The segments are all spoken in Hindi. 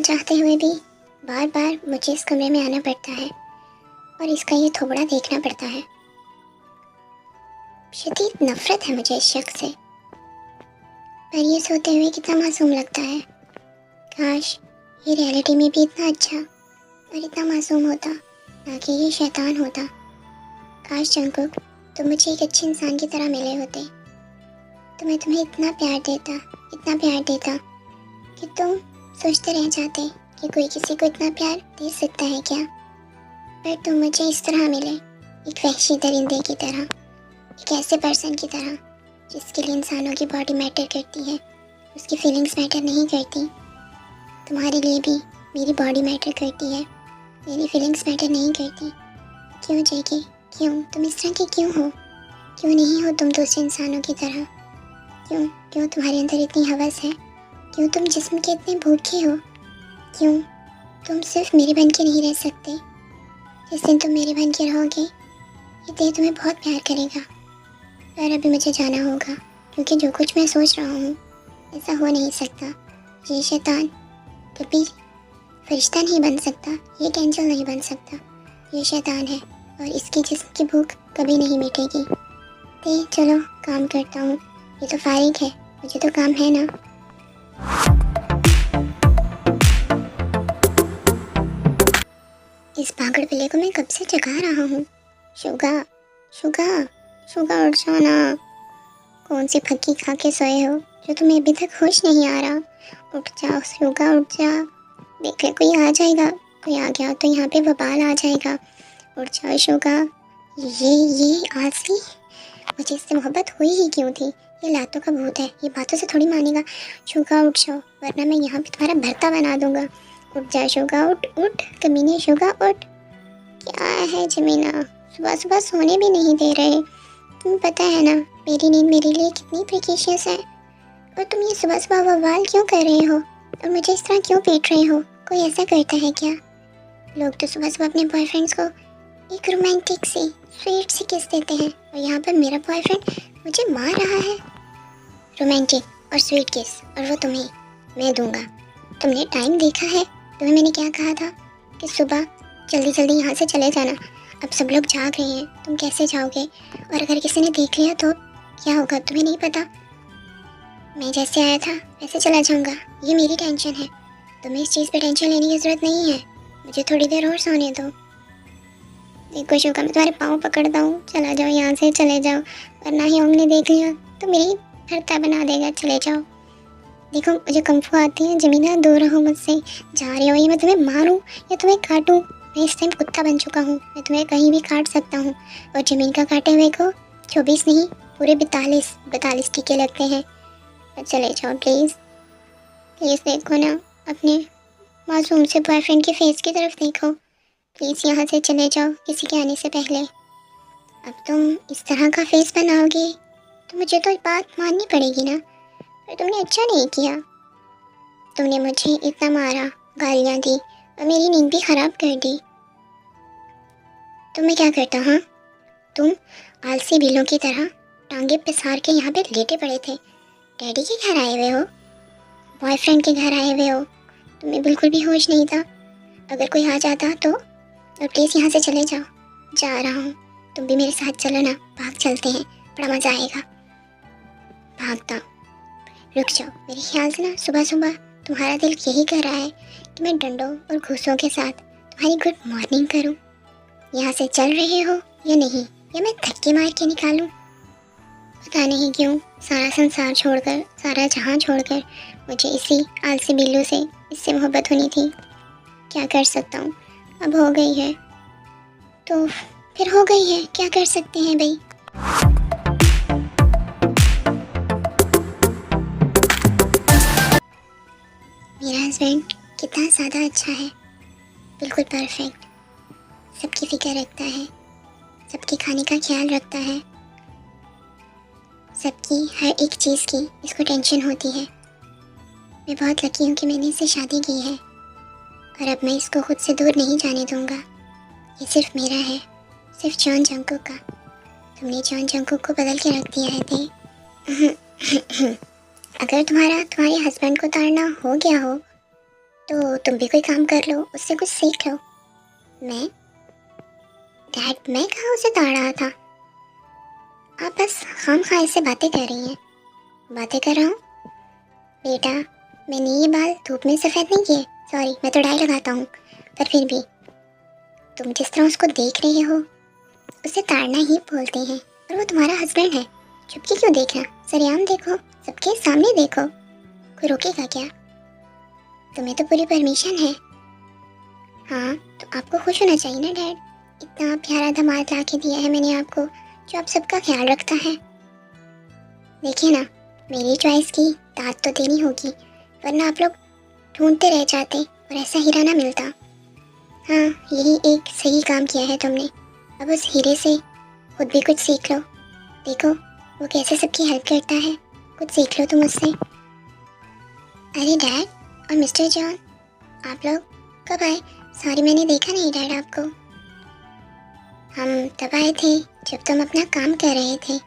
चाहते हुए भी बार बार मुझे इस कमरे में आना पड़ता है और इसका ये थोबड़ा देखना पड़ता है। शदीद नफरत है मुझे इस शख्स से, पर ये सोते हुए कितना मासूम लगता है। काश ये रियलिटी में भी इतना अच्छा और इतना मासूम होता, ना कि ये शैतान होता। काश जंगकुक तुम मुझे एक अच्छे इंसान की तरह मिले होते, तो मैं तुम्हें इतना प्यार देता कि तुम सोचते रह जाते कि कोई किसी को इतना प्यार दे सकता है क्या। पर तुम मुझे इस तरह मिले, एक वहशी दरिंदे की तरह, एक ऐसे पर्सन की तरह जिसके लिए इंसानों की बॉडी मैटर करती है, उसकी फीलिंग्स मैटर नहीं करती। तुम्हारे लिए भी मेरी बॉडी मैटर करती है, मेरी फीलिंग्स मैटर नहीं करती। क्यों जेके, क्यों तुम इस तरह के क्यों हो? क्यों नहीं हो तुम दूसरे इंसानों की तरह? क्यों तुम्हारे अंदर इतनी हवस है? क्यों तुम जिस्म के इतने भूखे हो? क्यों तुम सिर्फ मेरे बन के नहीं रह सकते? जिस दिन तुम मेरे बन के रहोगे ये देह तुम्हें बहुत प्यार करेगा। पर अभी मुझे जाना होगा, क्योंकि जो कुछ मैं सोच रहा हूँ ऐसा हो नहीं सकता। ये शैतान कभी फरिश्ता नहीं बन सकता, ये एक एंजल नहीं बन सकता। ये शैतान है और इसकी जिस्म की भूख कभी नहीं मिटेगी। ते चलो काम करता हूँ, ये तो फारिग है, मुझे तो काम है ना। इस पागल पिल्ले को मैं कब से जगा रहा हूँ। शुगा शुगा शुगा उठ जाओ ना। कौन सी फक्की खा के सोए हो जो तुम्हें अभी तक होश नहीं आ रहा? उठ जाओ शुगा, उठ जा। देख ले कोई आ जाएगा, कोई आ गया तो यहाँ पे बवाल आ जाएगा। उठ जाओ शुगा। ये आलसी, मुझे इससे मोहब्बत हुई ही क्यों थी? ये लातों का भूत है, ये बातों से थोड़ी मानेगा। शुगा उठ जाओ, वरना मैं यहाँ पे तुम्हारा भरता बना दूंगा। उठ जा शुगा, उठ उठ कमीने शुगा उठ। क्या है जमीना, सुबह सुबह सोने भी नहीं दे रहे। तुम्हें पता है ना मेरी नींद मेरे लिए कितनी प्रीशियस है, और तुम ये सुबह सुबह बवाल क्यों कर रहे हो और मुझे इस तरह क्यों पीट रहे हो? कोई ऐसा करता है क्या? लोग तो सुबह सुबह अपने बॉयफ्रेंड्स को एक रोमांटिक सी स्वीट सी किस देते हैं, और यहाँ पर मेरा बॉयफ्रेंड मुझे मार रहा है। रोमांटिक और स्वीट किस, और वो तुम्हें मैं दूंगा। तुमने टाइम देखा है? तुम्हें मैंने क्या कहा था कि सुबह जल्दी जल्दी यहाँ से चले जाना। अब सब लोग जाग रहे हैं, तुम कैसे जाओगे? और अगर किसी ने देख लिया तो क्या होगा तुम्हें नहीं पता। मैं जैसे आया था वैसे चला जाऊँगा, ये मेरी टेंशन है। तुम्हें इस चीज़ पे टेंशन लेने की ज़रूरत नहीं है, मुझे थोड़ी देर और सोने दो। देखो शुगा, मैं तुम्हारे पाँव पकड़ता हूँ, चला जाओ यहाँ से, चले जाओ, वरना ही हमने देख लिया तो मेरी भरता बना देगा। चले जाओ। देखो मुझे कंफू आती है, जमीना दूर रहो मुझसे। जा रही हो ये मैं तुम्हें मारूं या तुम्हें काटूं? मैं इस टाइम कुत्ता बन चुका हूँ, मैं तुम्हें कहीं भी काट सकता हूँ। और जमीन का काटे हुए को 24 नहीं पूरे 42 टीके लगते हैं। तो चले जाओ प्लीज़, प्लीज़ देखो ना, अपने मासूम से बॉयफ्रेंड के फेस की तरफ देखो। प्लीज़ यहाँ से चले जाओ किसी के आने से पहले। अब तुम इस तरह का फेस बनाओगे तो मुझे तो बात माननी पड़ेगी ना। पर तुमने अच्छा नहीं किया, तुमने मुझे इतना मारा, गालियाँ दी और मेरी नींद भी ख़राब कर दी। तो मैं क्या करता? हाँ, तुम आलसी बिल्लों की तरह टांगे पसार के यहाँ पे लेटे पड़े थे। डैडी के घर आए हुए हो, बॉयफ्रेंड के घर आए हुए हो, तुम्हें बिल्कुल भी होश नहीं था। अगर कोई आ जाता तो प्लीज़ यहाँ से चले जाओ। जा रहा हूँ, तुम भी मेरे साथ चलो ना, भाग चलते हैं, बड़ा मज़ा आएगा। भागता रुक जाओ। मेरे ख्याल से ना सुबह सुबह तुम्हारा दिल यही कर रहा है कि मैं डंडों और घूसों के साथ तुम्हारी गुड मॉर्निंग करूं। यहाँ से चल रहे हो या नहीं, या मैं धक्के मार के निकालूं? पता नहीं क्यों सारा संसार छोड़कर, सारा जहां छोड़कर मुझे इसी आलसी बिल्लू से, इससे मोहब्बत होनी थी। क्या कर सकता हूँ, अब हो गई है तो फिर हो गई है, क्या कर सकते हैं भाई। मेरा हस्बैंड कितना ज़्यादा अच्छा है, बिल्कुल परफेक्ट, सबकी फिक्र रखता है, सबके खाने का ख्याल रखता है, सबकी हर एक चीज़ की इसको टेंशन होती है। मैं बहुत लकी हूँ कि मैंने इससे शादी की है, और अब मैं इसको खुद से दूर नहीं जाने दूँगा। ये सिर्फ मेरा है, सिर्फ जॉन जंगकुक का। तुमने जॉन जंगकुक को बदल के रख दिया है थे। अगर तुम्हारे हस्बैंड को ताड़ना हो गया हो तो तुम भी कोई काम कर लो, उससे कुछ सीख लो। मैं? डैड, मैं कहाँ उसे ताड़ रहा था। आप बस खामखा ऐसे बातें कर रही हैं। बातें कर रहा हूँ बेटा, मैंने ये बाल धूप में सफ़ेद नहीं किए। सॉरी, मैं तो डाई लगाता हूँ, पर फिर भी तुम जिस तरह उसको देख रहे हो उसे ताड़ना ही बोलते हैं। और वो तुम्हारा हस्बैंड है। चुप के क्यों देखना, सरेआम देखो, सबके सामने देखो, कोई रोकेगा क्या? तुम्हें तो पूरी परमिशन है। हाँ, तो आपको खुश होना चाहिए ना डैड, इतना प्यारा दामाद ला के दिया है मैंने आपको, जो आप सबका ख्याल रखता है। देखिए ना, मेरी चॉइस की दाद तो देनी होगी, वरना आप लोग ढूंढते रह जाते और ऐसा हीरा ना मिलता। हाँ, यही एक सही काम किया है तुमने। अब उस हीरे से खुद भी कुछ सीख लो। देखो वो कैसे सबकी हेल्प करता है, कुछ सीख लो तुम उससे। अरे डैड और मिस्टर जॉन, आप लोग कब आए? सॉरी, मैंने देखा नहीं डैड आपको। हम तब आए थे जब तुम अपना काम कर रहे थे।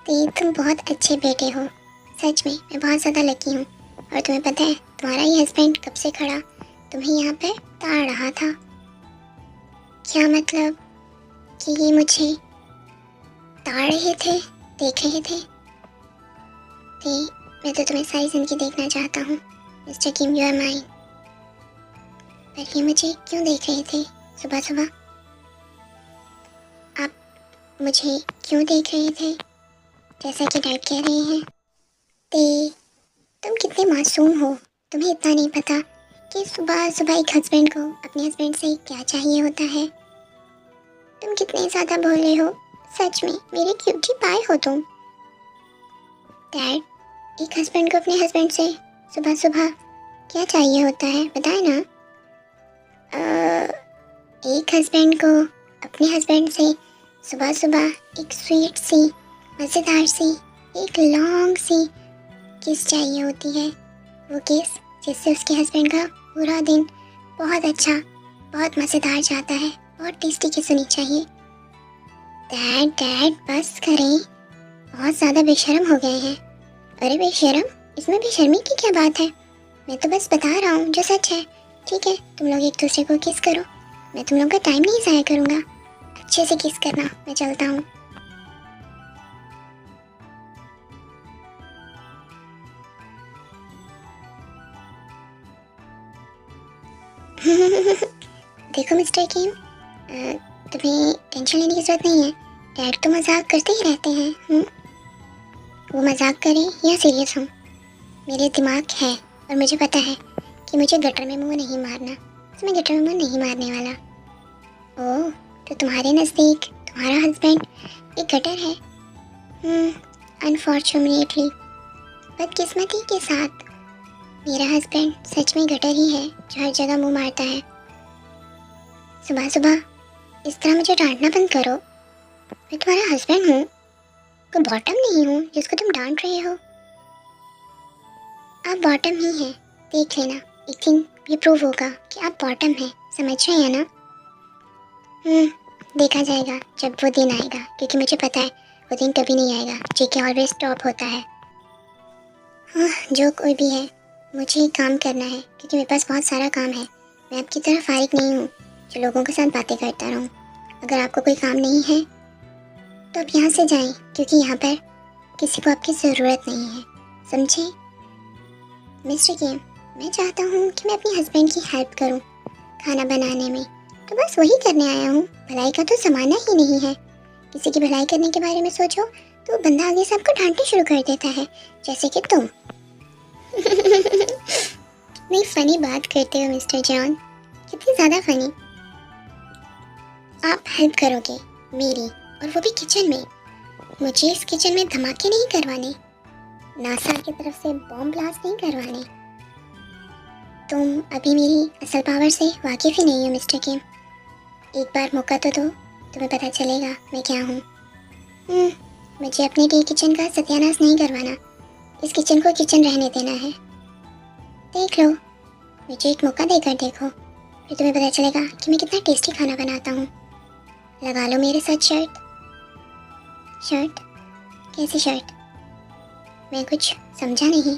तो तुम बहुत अच्छे बेटे हो, सच में मैं बहुत ज़्यादा लकी हूँ। और तुम्हें पता है, तुम्हारा ये हस्बैंड कब से खड़ा तुम्हें यहाँ पे ताड़ रहा था। क्या मतलब कि ये मुझे ताड़ रहे थे, देख रहे थे? मैं तो तुम्हें सारी ज़िंदगी देखना चाहता हूँ mister Kim, you are mine. पर ये मुझे क्यों देख रहे थे सुबह सुबह? आप मुझे क्यों देख रहे थे जैसा कि डैड कह रहे हैं? तुम कितने मासूम हो, तुम्हें इतना नहीं पता कि सुबह सुबह एक हस्बैंड को अपने हस्बैंड से क्या चाहिए होता है। तुम कितने ज़्यादा भोले हो, सच में मेरे क्यूटी पाए हो तुम। डैड, एक हस्बैंड को अपने हस्बैंड से सुबह सुबह क्या चाहिए होता है, बताए ना। एक हस्बैंड को अपने हस्बैंड से सुबह सुबह एक स्वीट सी, मज़ेदार सी, एक लॉन्ग सी किस चाहिए होती है। वो किस जिससे उसके हस्बैंड का पूरा दिन बहुत अच्छा, बहुत मज़ेदार जाता है। बहुत टेस्टी किस होनी चाहिए। डैड डैड बस करें, बहुत ज़्यादा बेशर्म हो गए हैं। अरे बेशर्म, इसमें बेशर्मी की क्या बात है? मैं तो बस बता रहा हूँ जो सच है। ठीक है, तुम लोग एक दूसरे को किस करो, मैं तुम लोग का टाइम नहीं ज़ाया करूँगा। अच्छे से किस करना, मैं चलता हूँ। देखो मिस्टर किम, तुम्हें टेंशन लेने की ज़रूरत नहीं है। डैड तो मजाक करते ही रहते हैं। वो मजाक करें या सीरियस हों, मेरे दिमाग है और मुझे पता है कि मुझे गटर में मुंह नहीं मारना, तो मैं गटर में मुंह नहीं मारने वाला। ओह, तो तुम्हारे नज़दीक तुम्हारा हस्बैंड एक गटर है? अनफॉर्चुनेटली, बदकिस्मती के साथ मेरा हस्बैंड सच में गटर ही है, जो हर जगह मुंह मारता है। सुबह सुबह इस तरह मुझे डांटना बंद करो। मैं तुम्हारा हस्बैंड हूँ, कोई बॉटम नहीं हूँ जिसको तुम डांट रहे हो। आप बॉटम ही हैं, देख लेना, एक दिन ये प्रूव होगा कि आप बॉटम हैं, समझ रहे हैं ना? देखा जाएगा जब वो दिन आएगा, क्योंकि मुझे पता है वो दिन कभी नहीं आएगा। जेके ऑलवेज टॉप होता है। जो कोई भी है, मुझे काम करना है क्योंकि मेरे पास बहुत सारा काम है। मैं आपकी तरह फारिग नहीं हूँ जो लोगों के साथ बातें करता रहूँ। अगर आपको कोई काम नहीं है तो आप यहाँ से जाएं, क्योंकि यहाँ पर किसी को आपकी ज़रूरत नहीं है, समझे? मिस्टर किम, मैं चाहता हूँ कि मैं अपने हस्बैंड की हेल्प करूँ खाना बनाने में, तो बस वही करने आया हूँ। भलाई का तो ज़माना ही नहीं है। किसी की भलाई करने के बारे में सोचो तो बंदा आगे से आपको डांटना शुरू कर देता है, जैसे कि तुम। नहीं, फ़नी बात करते हो मिस्टर जॉन, कितनी ज़्यादा फ़नी। आप हेल्प करोगे मेरी, और वो भी किचन में। मुझे इस किचन में धमाके नहीं करवाने, नासा की तरफ से बॉम्ब ब्लास्ट नहीं करवाने। तुम अभी मेरी असल पावर से वाकिफ़ ही नहीं हो मिस्टर किम। एक बार मौका तो दो, तुम्हें पता चलेगा मैं क्या हूँ। मुझे अपने लिए किचन का सत्यानाश नहीं करवाना, इस किचन को किचन रहने देना है। देख लो, मुझे एक मौका देकर देखो, फिर तुम्हें पता चलेगा कि मैं कितना टेस्टी खाना बनाता हूँ। लगा लो मेरे साथ शर्ट। शर्ट? कैसी शर्ट? मैं कुछ समझा नहीं।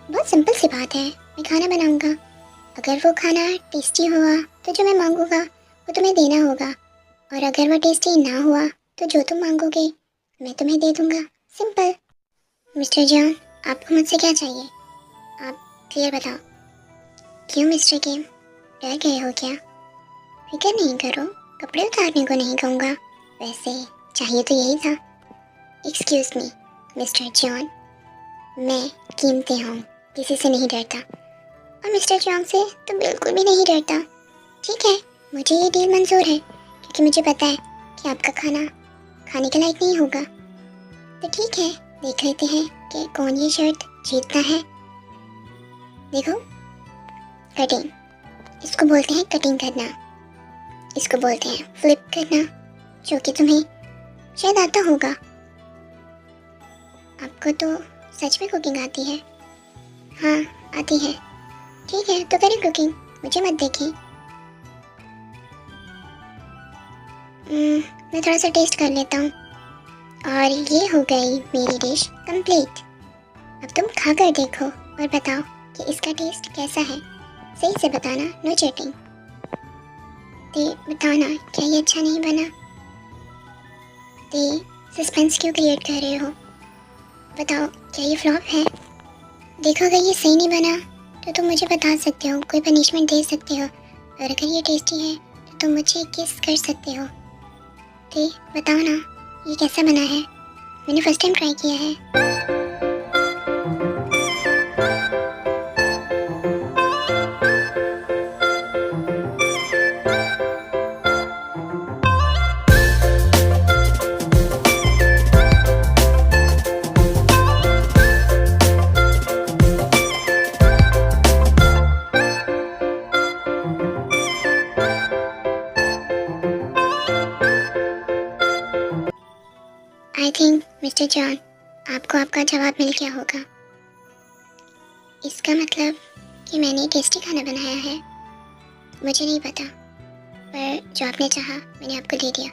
बहुत सिंपल सी बात है, मैं खाना बनाऊंगा, अगर वो खाना टेस्टी हुआ तो जो मैं मांगूंगा वो तुम्हें देना होगा, और अगर वो टेस्टी ना हुआ तो जो तुम मांगोगे मैं तुम्हें दे दूंगा। सिंपल। मिस्टर जॉन, आपको मुझसे क्या चाहिए? आप क्लियर बताओ। क्यों मिस्टर किम, डर गए हो क्या? फिक्र नहीं करो, कपड़े उतारने को नहीं कहूँगा, वैसे चाहिए तो यही था। एक्सक्यूज मी मिस्टर जॉन, मैं कीमती हूँ, किसी से नहीं डरता, और मिस्टर जॉन से तो बिल्कुल भी नहीं डरता। ठीक है, मुझे ये डील मंजूर है, क्योंकि मुझे पता है कि आपका खाना खाने के लायक नहीं होगा। तो ठीक है, देख लेते हैं कि कौन ये शर्त जीतता है। देखो, कटिंग, इसको बोलते हैं कटिंग करना, इसको बोलते हैं फ्लिप करना, जो कि तुम्हें शायद आता होगा। आपको तो सच में कुकिंग आती है? हाँ, आती है। ठीक है, तो करें कुकिंग, मुझे मत देखिए। मैं थोड़ा सा टेस्ट कर लेता हूँ, और ये हो गई मेरी डिश कंप्लीट। अब तुम खा कर देखो और बताओ कि इसका टेस्ट कैसा है। सही से बताना, नो चीटिंग। ते बताओ ना, क्या ये अच्छा नहीं बना? ते सस्पेंस क्यों क्रिएट कर रहे हो? बताओ, क्या ये फ्लॉप है? देखो, अगर ये सही नहीं बना तो तुम मुझे बता सकते हो, कोई पनिशमेंट दे सकते हो, और अगर ये टेस्टी है तो तुम मुझे किस कर सकते हो। ते बताओ ना, ये कैसा बना है? मैंने फर्स्ट टाइम ट्राई किया है। आई थिंक मिस्टर जॉन, आपको आपका जवाब मिल गया होगा। इसका मतलब कि मैंने टेस्टी खाना बनाया है। मुझे नहीं पता, पर जो आपने चाहा मैंने आपको दे दिया।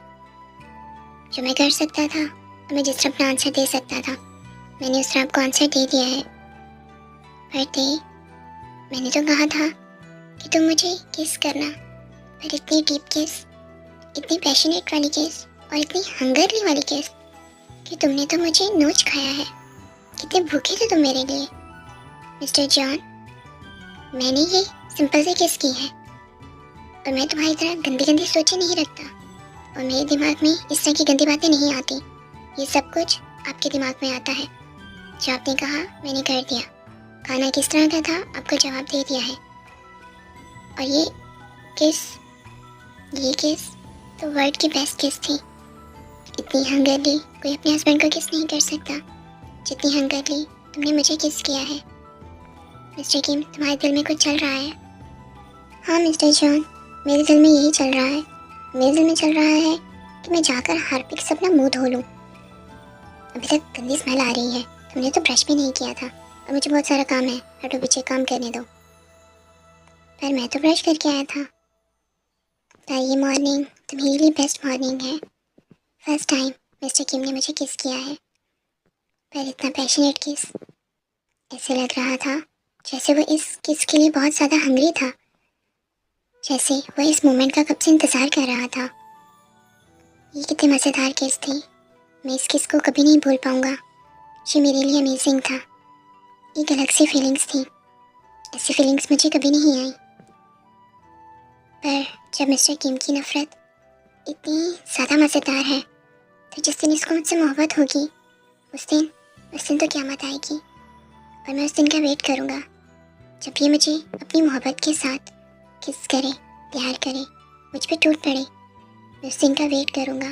जो मैं कर सकता था और मैं जिस तरह अपना आंसर दे सकता था, मैंने उस तरह आपको आंसर दे दिया है। पर ते, मैंने तो कहा था कि तुम मुझे किस करना, पर इतनी डीप किस, इतनी पैशनेट वाली किस, और इतनी हंगरली वाली किस कि तुमने तो मुझे नोच खाया है। कितने भूखे थे तुम मेरे लिए। मिस्टर जॉन, मैंने ये सिंपल से किस की है, और मैं तुम्हारी तरह गंदी गंदी सोचें नहीं रखता, और मेरे दिमाग में इस तरह की गंदी बातें नहीं आती। ये सब कुछ आपके दिमाग में आता है। जो आपने कहा मैंने कर दिया। खाना किस तरह का था आपको जवाब दे दिया है। और ये किस तो वर्ल्ड की बेस्ट किस थी। इतनी हंगरली कोई अपने हस्बैंड को किस नहीं कर सकता जितनी हंगरली तुमने मुझे किस किया है। मिस्टर किम, तुम्हारे दिल में कुछ चल रहा है? हाँ मिस्टर जॉन, मेरे दिल में यही चल रहा है। मेरे दिल में चल रहा है कि मैं जाकर हार्पिक से अपना मुंह धो लूँ। अभी तक गंदी स्मेल आ रही है। तुमने तो ब्रश भी नहीं किया था, और मुझे बहुत सारा काम है। हटो पीछे, काम करने दो। पर मैं तो ब्रश करके आया था। पर ये मॉर्निंग तुम्हारे लिए बेस्ट मॉर्निंग है। फर्स्ट टाइम मिस्टर किम ने मुझे किस किया है, पर इतना पैशनेट किस। ऐसे लग रहा था जैसे वो इस किस के लिए बहुत ज़्यादा हंग्री था, जैसे वो इस मोमेंट का कब से इंतज़ार कर रहा था। ये कितनी मज़ेदार किस थी। मैं इस किस को कभी नहीं भूल पाऊँगा। ये मेरे लिए अमेजिंग था। एक अलग सी फीलिंग्स थी। ऐसी फीलिंग्स मुझे कभी नहीं आई। पर जब मिस्टर किम की नफ़रत इतनी ज़्यादा मज़ेदार है, तो जिस दिन इसको मुझसे मोहब्बत होगी उस दिन तो क़यामत आएगी। और मैं उस दिन का वेट करूँगा जब ये मुझे अपनी मोहब्बत के साथ किस करे, प्यार करे, मुझ पे टूट पड़े। मैं उस दिन का वेट करूँगा।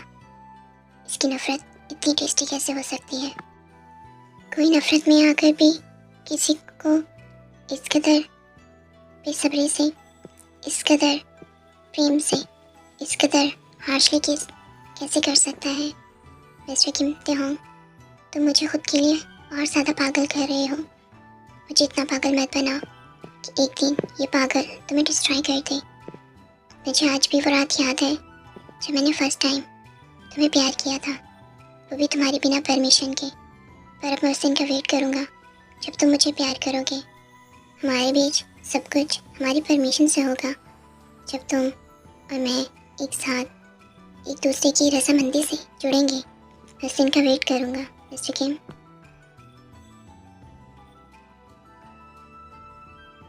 इसकी नफ़रत इतनी टेस्टी कैसे हो सकती है? कोई नफ़रत में आकर भी किसी को इस कदर बेसब्री से, इस कदर प्रेम से, इस कदर हार्शली किस कैसे कर सकता है? मिस्टर किम ते-होंग, तुम मुझे खुद के लिए और ज़्यादा पागल कर रहे हो। मुझे इतना पागल मत बनाओ कि एक दिन ये पागल तुम्हें डिस्ट्रॉय कर दे। मुझे आज भी वो रात याद है जब मैंने फर्स्ट टाइम तुम्हें प्यार किया था, वो भी तुम्हारे बिना परमिशन के। पर अब मैं उस दिन का वेट करूँगा जब तुम मुझे प्यार करोगे, हमारे बीच सब कुछ हमारी परमिशन से होगा। जब तुम और मैं एक साथ एक दूसरे की रजामंदी से जुड़ेंगे, मैं उस दिन का वेट करूँगा मिस्टर किम।